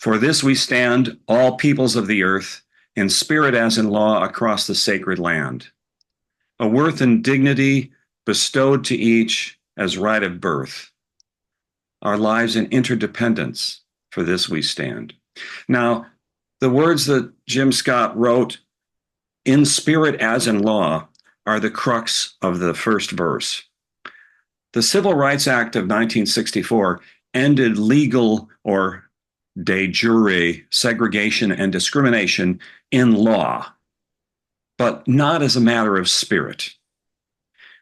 For this we stand, all peoples of the earth, in spirit as in law across the sacred land. A worth and dignity bestowed to each as right of birth. Our lives in interdependence, for this we stand. Now, the words that Jim Scott wrote, in spirit as in law, are the crux of the first verse. The Civil Rights Act of 1964 ended legal or de jure segregation and discrimination in law, but not as a matter of spirit.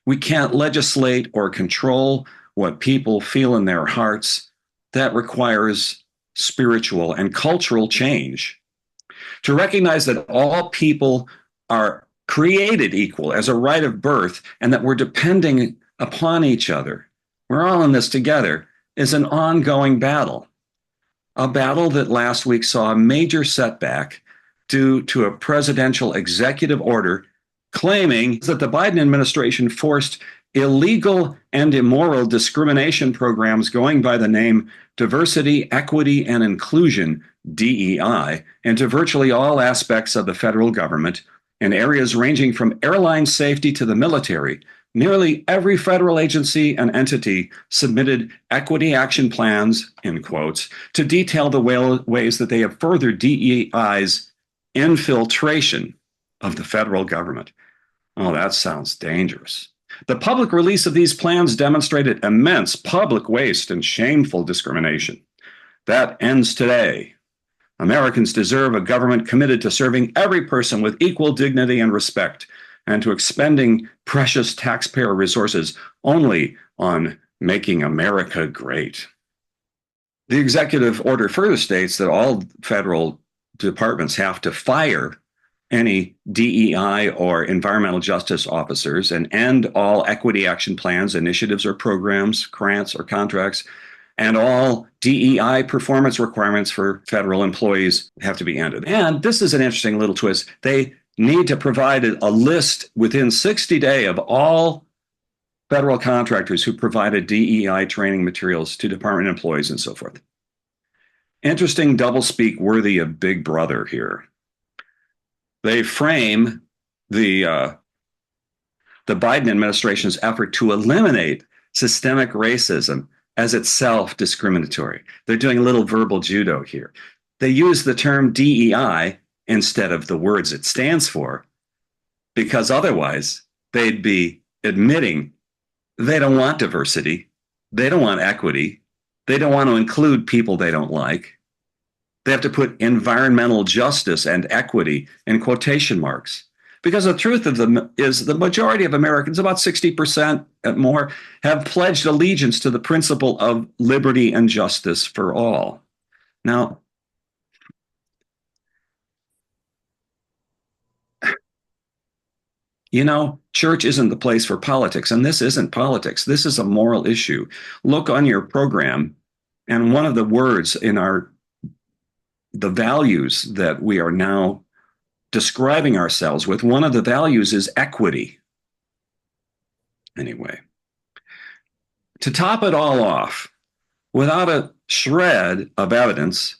We can't legislate or control what people feel in their hearts. That requires spiritual and cultural change. To recognize that all people are created equal as a right of birth and that we're depending upon each other, we're all in this together, is an ongoing battle. A battle that last week saw a major setback due to a presidential executive order claiming that the Biden administration forced illegal and immoral discrimination programs going by the name Diversity, Equity, and Inclusion, DEI, into virtually all aspects of the federal government in areas ranging from airline safety to the military. Nearly every federal agency and entity submitted equity action plans, in quotes, to detail the ways that they have furthered DEI's infiltration of the federal government. Oh, that sounds dangerous. The public release of these plans demonstrated immense public waste and shameful discrimination. That ends today. Americans deserve a government committed to serving every person with equal dignity and respect, and to expending precious taxpayer resources only on making America great. The executive order further states that all federal departments have to fire any DEI or environmental justice officers and end all equity action plans, initiatives, or programs, grants, or contracts, and all DEI performance requirements for federal employees have to be ended. And this is an interesting little twist. They need to provide a list within 60 days of all federal contractors who provided DEI training materials to department employees and so forth. Interesting doublespeak worthy of Big Brother here. They frame the Biden administration's effort to eliminate systemic racism as itself discriminatory. They're doing a little verbal judo here. They use the term DEI instead of the words it stands for, because otherwise they'd be admitting they don't want diversity, they don't want equity, they don't want to include people they don't like. They have to put environmental justice and equity in quotation marks. Because the truth of them is the majority of Americans, about 60% and more, have pledged allegiance to the principle of liberty and justice for all. Now, you know, church isn't the place for politics, and this isn't politics. This is a moral issue. Look on your program, and one of the words in the values that we are now describing ourselves with, one of the values is equity. Anyway, to top it all off, without a shred of evidence,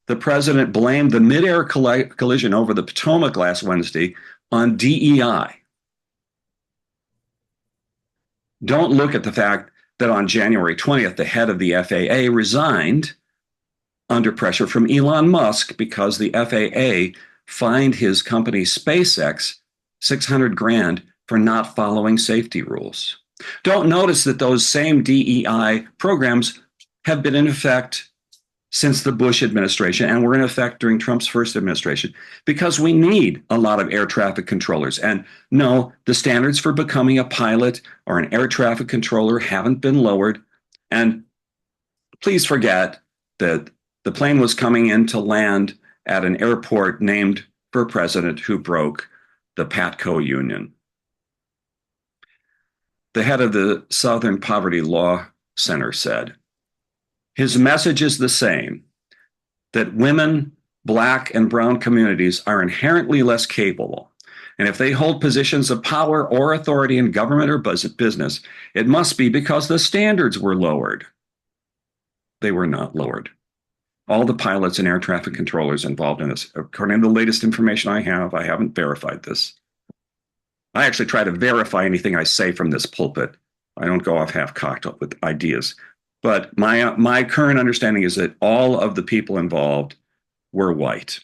the president blamed the midair collision over the Potomac last Wednesday on DEI. Don't look at the fact that on January 20th, the head of the FAA resigned under pressure from Elon Musk because the FAA fined his company SpaceX $600,000 for not following safety rules. Don't notice that those same DEI programs have been in effect since the Bush administration and were in effect during Trump's first administration, because we need a lot of air traffic controllers. And no, the standards for becoming a pilot or an air traffic controller haven't been lowered. And please forget that the plane was coming in to land at an airport named for a president who broke the PATCO union. The head of the Southern Poverty Law Center said, his message is the same, that women, Black and brown communities are inherently less capable. And if they hold positions of power or authority in government or business, it must be because the standards were lowered. They were not lowered. all the pilots and air traffic controllers involved in this. According to the latest information I haven't verified this. I actually try to verify anything I say from this pulpit. I don't go off half-cocked with ideas. But my current understanding is that all of the people involved were white.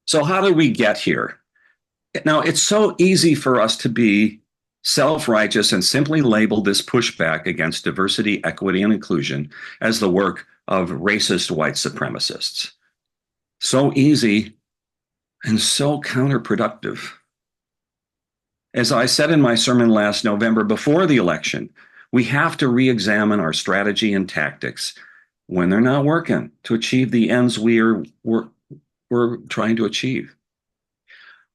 So how did we get here? Now, it's so easy for us to be self-righteous and simply label this pushback against diversity, equity, and inclusion as the work of racist white supremacists. So easy and so counterproductive. As I said in my sermon last November before the election, we have to re-examine our strategy and tactics when they're not working to achieve the ends we're trying to achieve.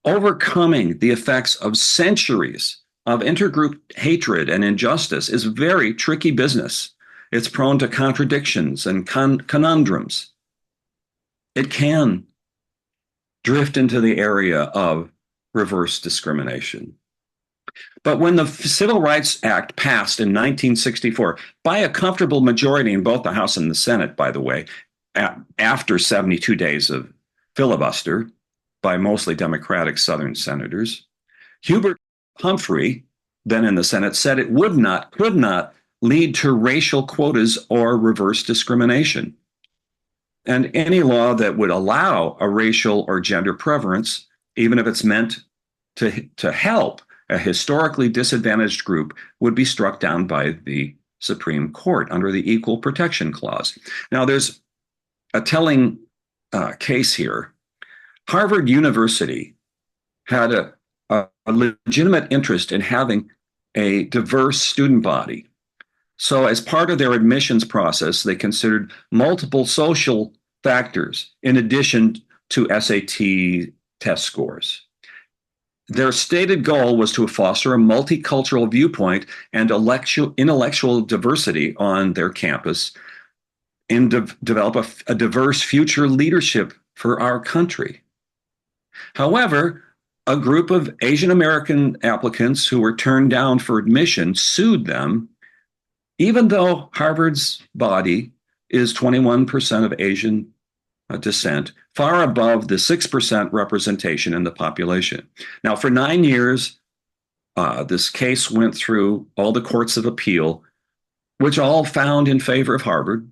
Overcoming the effects of centuries of intergroup hatred and injustice is very tricky business. It's prone to contradictions and conundrums. It can drift into the area of reverse discrimination. But when the Civil Rights Act passed in 1964, by a comfortable majority in both the House and the Senate, by the way, after 72 days of filibuster by mostly Democratic Southern senators, Hubert Humphrey, then in the Senate, said it could not lead to racial quotas or reverse discrimination. And any law that would allow a racial or gender preference, even if it's meant to help a historically disadvantaged group, would be struck down by the Supreme Court under the Equal Protection Clause. Now, there's a telling case here. Harvard University had a legitimate interest in having a diverse student body. So as part of their admissions process, they considered multiple social factors in addition to SAT test scores. Their stated goal was to foster a multicultural viewpoint and intellectual diversity on their campus and develop a diverse future leadership for our country. However, a group of Asian American applicants who were turned down for admission sued them, even though Harvard's body is 21% of Asian descent, far above the 6% representation in the population. Now, for 9 years, this case went through all the courts of appeal, which all found in favor of Harvard,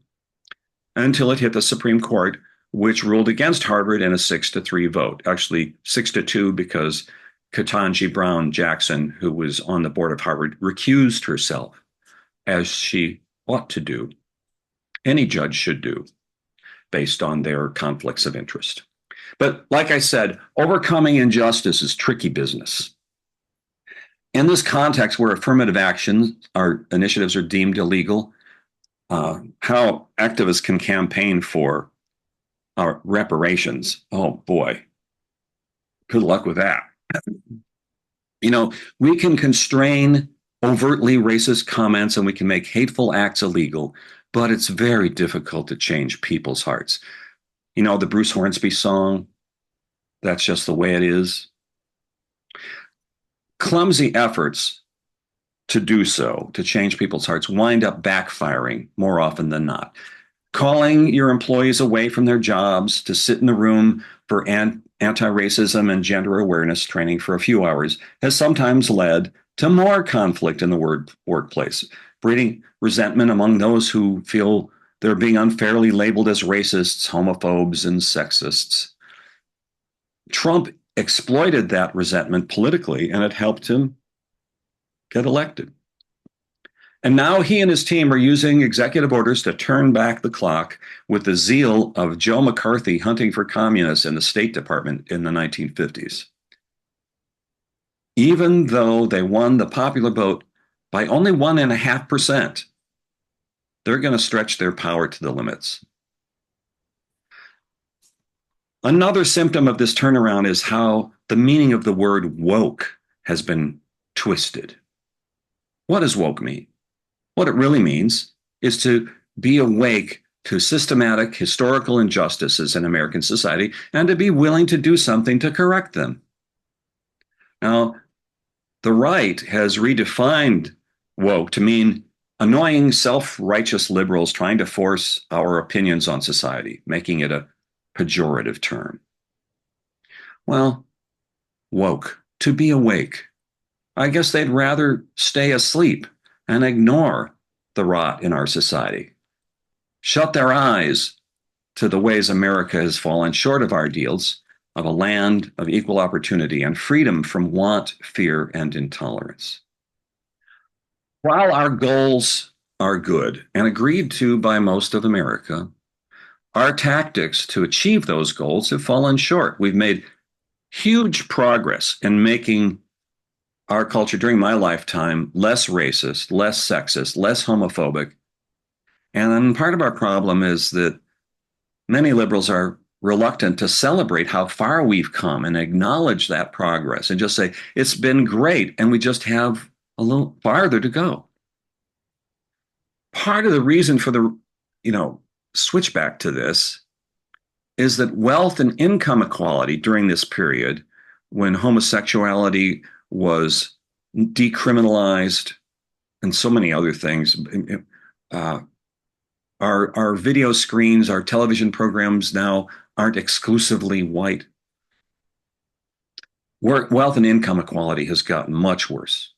until it hit the Supreme Court, which ruled against Harvard in a 6-3 vote. Actually, 6-2 because Ketanji Brown Jackson, who was on the board of Harvard, recused herself, as she ought to do. Any judge should do, based on their conflicts of interest. But like I said, overcoming injustice is tricky business. In this context where affirmative action, our initiatives are deemed illegal, how activists can campaign for reparations, oh boy, good luck with that. You know, we can constrain overtly racist comments and we can make hateful acts illegal, but it's very difficult to change people's hearts. You know, the Bruce Hornsby song, that's just the way it is. Clumsy efforts to do so, to change people's hearts, wind up backfiring more often than not. Calling your employees away from their jobs to sit in the room for anti-racism and gender awareness training for a few hours has sometimes led to more conflict in the workplace, breeding resentment among those who feel they're being unfairly labeled as racists, homophobes, and sexists. Trump exploited that resentment politically, and it helped him get elected. And now he and his team are using executive orders to turn back the clock with the zeal of Joe McCarthy hunting for communists in the State Department in the 1950s. Even though they won the popular vote by only 1.5%, they're going to stretch their power to the limits. Another symptom of this turnaround is how the meaning of the word woke has been twisted. What does woke mean? What it really means is to be awake to systematic historical injustices in American society and to be willing to do something to correct them. Now, the right has redefined woke to mean annoying, self-righteous liberals trying to force our opinions on society, making it a pejorative term. Well, woke, to be awake. I guess they'd rather stay asleep and ignore the rot in our society. Shut their eyes to the ways America has fallen short of our ideals of a land of equal opportunity and freedom from want, fear, and intolerance. While our goals are good and agreed to by most of America, our tactics to achieve those goals have fallen short. We've made huge progress in making our culture during my lifetime less racist, less sexist, less homophobic. And then part of our problem is that many liberals are reluctant to celebrate how far we've come and acknowledge that progress and just say, it's been great, and we just have a little farther to go. Part of the reason for the, switchback to this is that wealth and income equality during this period, when homosexuality was decriminalized and so many other things, our video screens, our television programs now aren't exclusively white. Wealth and income equality has gotten much worse.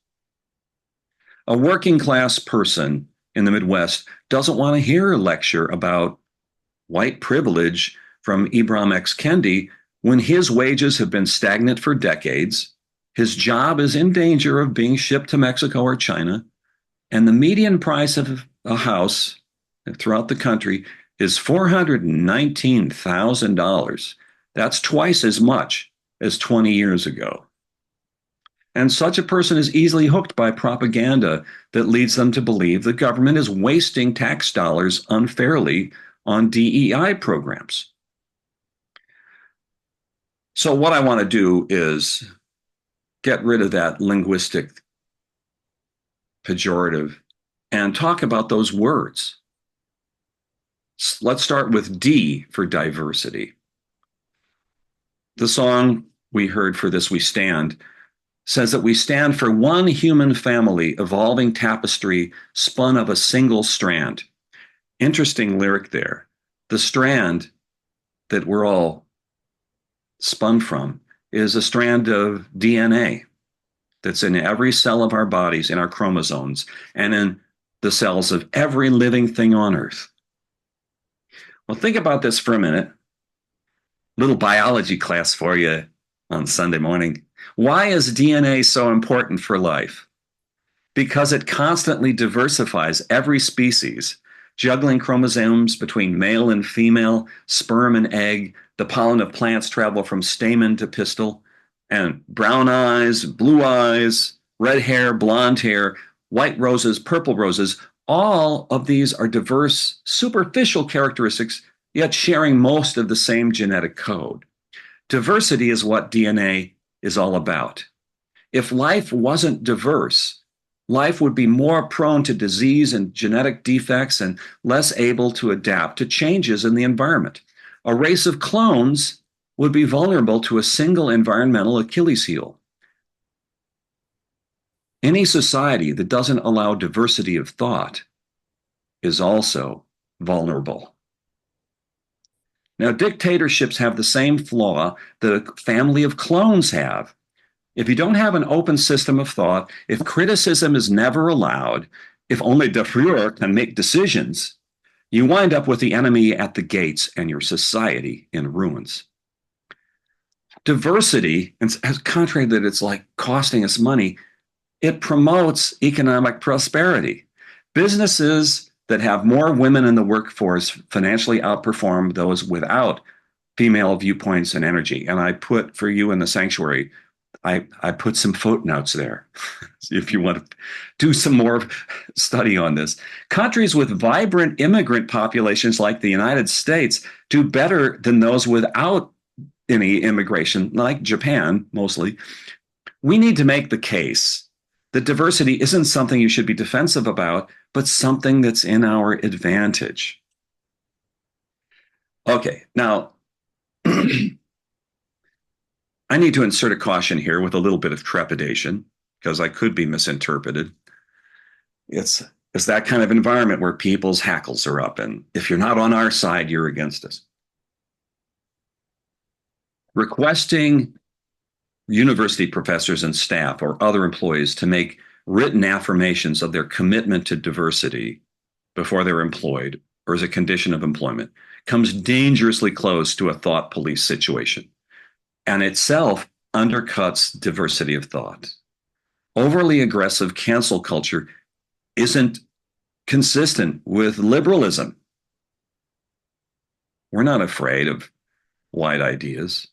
A working class person in the Midwest doesn't want to hear a lecture about white privilege from Ibram X. Kendi when his wages have been stagnant for decades, his job is in danger of being shipped to Mexico or China, and the median price of a house throughout the country is $419,000. That's twice as much as 20 years ago. And such a person is easily hooked by propaganda that leads them to believe the government is wasting tax dollars unfairly on DEI programs. So what I want to do is get rid of that linguistic pejorative and talk about those words. Let's start with D for diversity. The song we heard for this, We Stand, says that we stand for one human family, evolving tapestry spun of a single strand. Interesting lyric there. The strand that we're all spun from is a strand of DNA that's in every cell of our bodies, in our chromosomes, and in the cells of every living thing on Earth. Well, think about this for a minute. Little biology class for you on Sunday morning. Why is DNA so important for life? Because it constantly diversifies every species, juggling chromosomes between male and female, sperm and egg. The pollen of plants travel from stamen to pistil, and brown eyes, blue eyes, red hair, blonde hair, white roses, purple roses, all of these are diverse, superficial characteristics, yet sharing most of the same genetic code. Diversity is what DNA is all about. If life wasn't diverse, life would be more prone to disease and genetic defects and less able to adapt to changes in the environment. A race of clones would be vulnerable to a single environmental Achilles heel. Any society that doesn't allow diversity of thought is also vulnerable. Now, dictatorships have the same flaw that a family of clones have. If you don't have an open system of thought, if criticism is never allowed, if only the Führer can make decisions, you wind up with the enemy at the gates and your society in ruins. Diversity, and contrary that it's like costing us money, it promotes economic prosperity. Businesses that have more women in the workforce financially outperform those without female viewpoints and energy. And I put for you in the sanctuary, I put some footnotes there if you want to do some more study on this. Countries with vibrant immigrant populations like the United States do better than those without any immigration, like Japan mostly. We need to make the case that diversity isn't something you should be defensive about, but something that's in our advantage. Okay, now, I need to insert a caution here with a little bit of trepidation, because I could be misinterpreted. It's that kind of environment where people's hackles are up, and if you're not on our side, you're against us. Requesting university professors and staff or other employees to make written affirmations of their commitment to diversity before they're employed or as a condition of employment comes dangerously close to a thought police situation, and itself undercuts diversity of thought. Overly aggressive cancel culture isn't consistent with liberalism. We're not afraid of wide ideas.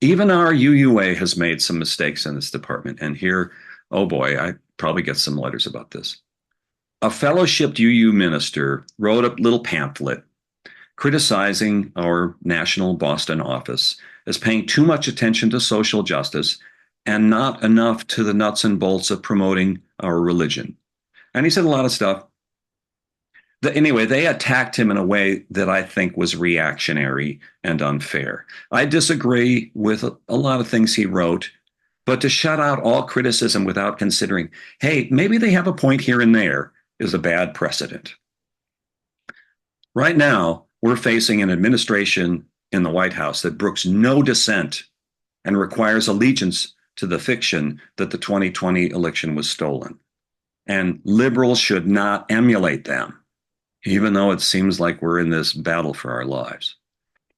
Even our UUA has made some mistakes in this department. And here, oh boy, I probably get some letters about this. A fellowshipped UU minister wrote a little pamphlet criticizing our national Boston office as paying too much attention to social justice and not enough to the nuts and bolts of promoting our religion. And he said a lot of stuff. Anyway, they attacked him in a way that I think was reactionary and unfair. I disagree with a lot of things he wrote, but to shut out all criticism without considering, hey, maybe they have a point here and there, is a bad precedent. Right now, we're facing an administration in the White House that brooks no dissent and requires allegiance to the fiction that the 2020 election was stolen. And liberals should not emulate them, even though it seems like we're in this battle for our lives.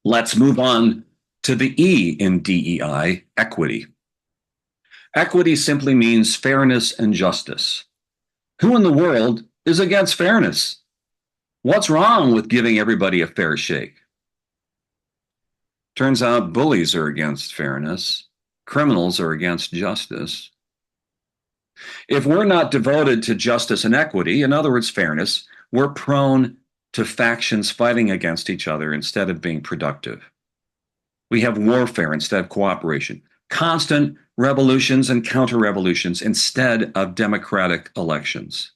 Let's move on to the E in DEI, equity. Equity simply means fairness and justice. Who in the world is against fairness? What's wrong with giving everybody a fair shake? Turns out bullies are against fairness. Criminals are against justice. If we're not devoted to justice and equity, in other words, fairness, we're prone to factions fighting against each other instead of being productive. We have warfare instead of cooperation, constant revolutions and counter-revolutions instead of democratic elections.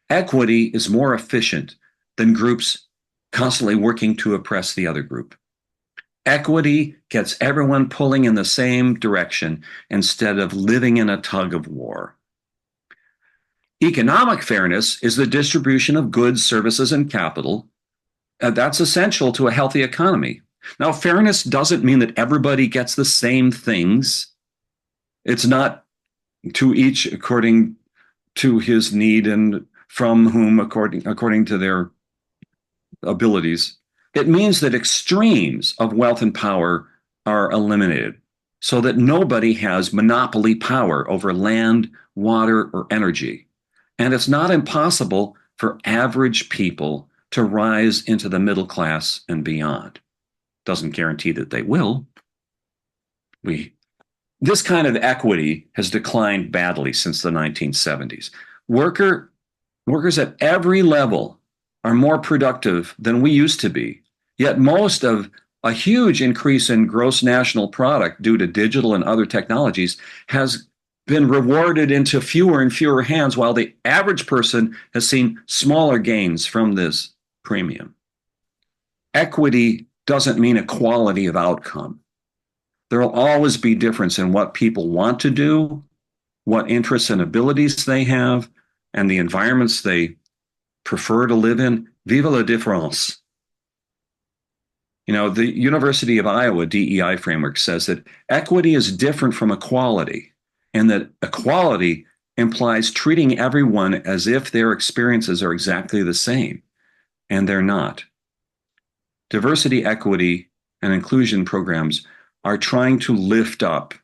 Equity is more efficient than groups constantly working to oppress the other group. Equity gets everyone pulling in the same direction instead of living in a tug of war. Economic fairness is the distribution of goods, services, and capital. That's essential to a healthy economy. Now, fairness doesn't mean that everybody gets the same things. It's not to each according to his need and from whom according to their abilities. It means that extremes of wealth and power are eliminated so that nobody has monopoly power over land, water, or energy. And it's not impossible for average people to rise into the middle class and beyond. Doesn't guarantee that they will. This kind of equity has declined badly since the 1970s. Workers at every level are more productive than we used to be, yet most of a huge increase in gross national product due to digital and other technologies has been rewarded into fewer and fewer hands, while the average person has seen smaller gains from this premium. Equity doesn't mean equality of outcome. There will always be difference in what people want to do, what interests and abilities they have, and the environments they prefer to live in. Vive la différence. You know, the University of Iowa DEI framework says that equity is different from equality, and that equality implies treating everyone as if their experiences are exactly the same, and they're not. Diversity, equity, and inclusion programs are trying to lift up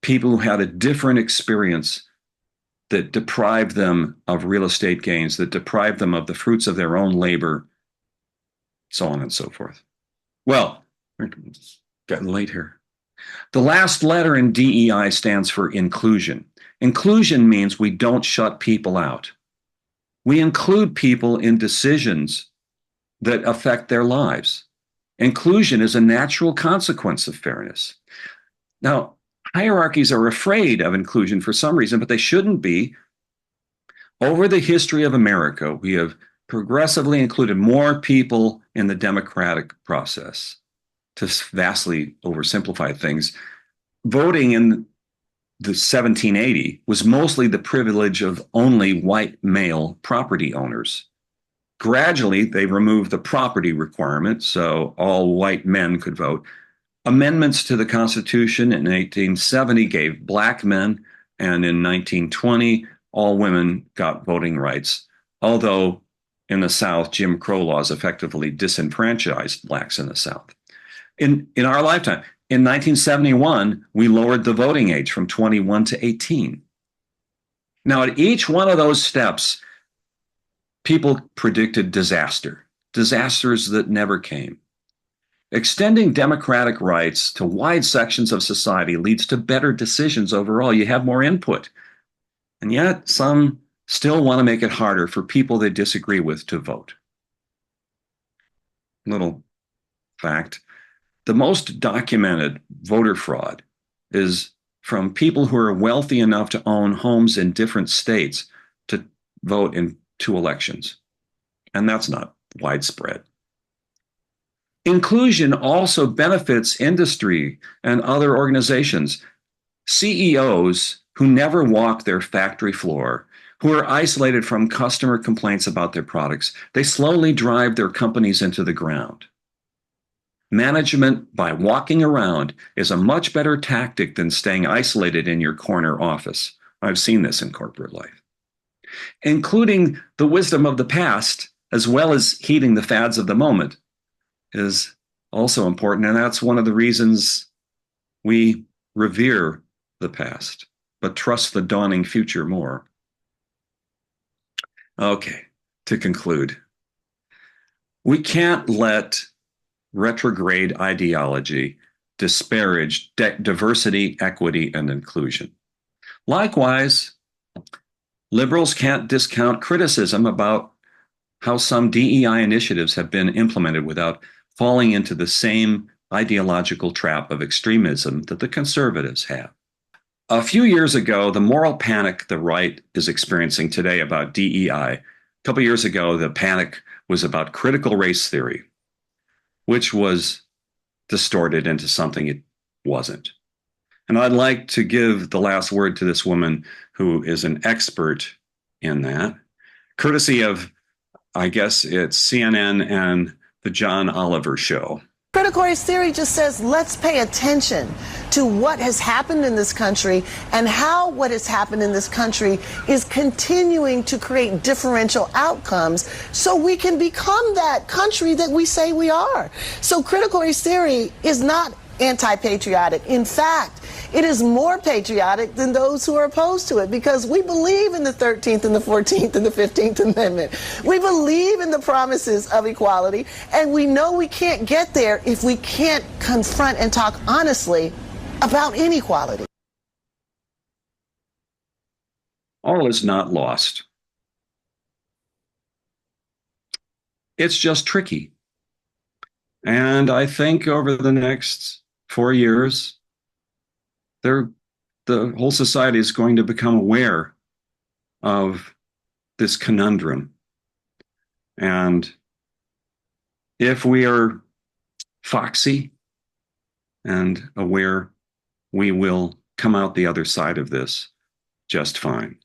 people who had a different experience that deprived them of real estate gains, that deprived them of the fruits of their own labor, so on and so forth. Well, we're getting late here. The last letter in DEI stands for inclusion. Inclusion means we don't shut people out. We include people in decisions that affect their lives. Inclusion is a natural consequence of fairness. Now, hierarchies are afraid of inclusion for some reason, but they shouldn't be. Over the history of America, we have progressively included more people in the democratic process. To vastly oversimplify things, voting in the 1780 was mostly the privilege of only white male property owners. Gradually, they removed the property requirement, so all white men could vote. Amendments to the Constitution in 1870 gave black men, and in 1920, all women got voting rights, although in the South, Jim Crow laws effectively disenfranchised blacks in the South. In our lifetime, in 1971, we lowered the voting age from 21 to 18. Now, at each one of those steps, people predicted disasters that never came. Extending democratic rights to wide sections of society leads to better decisions overall. You have more input. And yet, some still want to make it harder for people they disagree with to vote. Little fact. The most documented voter fraud is from people who are wealthy enough to own homes in different states to vote in 2 elections. And that's not widespread. Inclusion also benefits industry and other organizations. CEOs who never walk their factory floor, who are isolated from customer complaints about their products, they slowly drive their companies into the ground. Management by walking around is a much better tactic than staying isolated in your corner office. I've seen this in corporate life. Including the wisdom of the past, as well as heeding the fads of the moment, is also important. And that's one of the reasons we revere the past, but trust the dawning future more. Okay, to conclude, we can't let retrograde ideology disparage diversity, equity, and inclusion. Likewise, liberals can't discount criticism about how some DEI initiatives have been implemented without falling into the same ideological trap of extremism that the conservatives have. A few years ago, the moral panic the right is experiencing today about DEI, a couple years ago, the panic was about critical race theory, which was distorted into something it wasn't. And I'd like to give the last word to this woman who is an expert in that, courtesy of, I guess it's CNN and the John Oliver Show. Critical race theory just says, let's pay attention to what has happened in this country and how what has happened in this country is continuing to create differential outcomes so we can become that country that we say we are. So critical race theory is not anti-patriotic. In fact, it is more patriotic than those who are opposed to it, because we believe in the 13th and the 14th and the 15th Amendment. We believe in the promises of equality, and we know we can't get there if we can't confront and talk honestly about inequality. All is not lost. It's just tricky. And I think over the next 4 years, the whole society is going to become aware of this conundrum. And if we are foxy and aware, we will come out the other side of this just fine.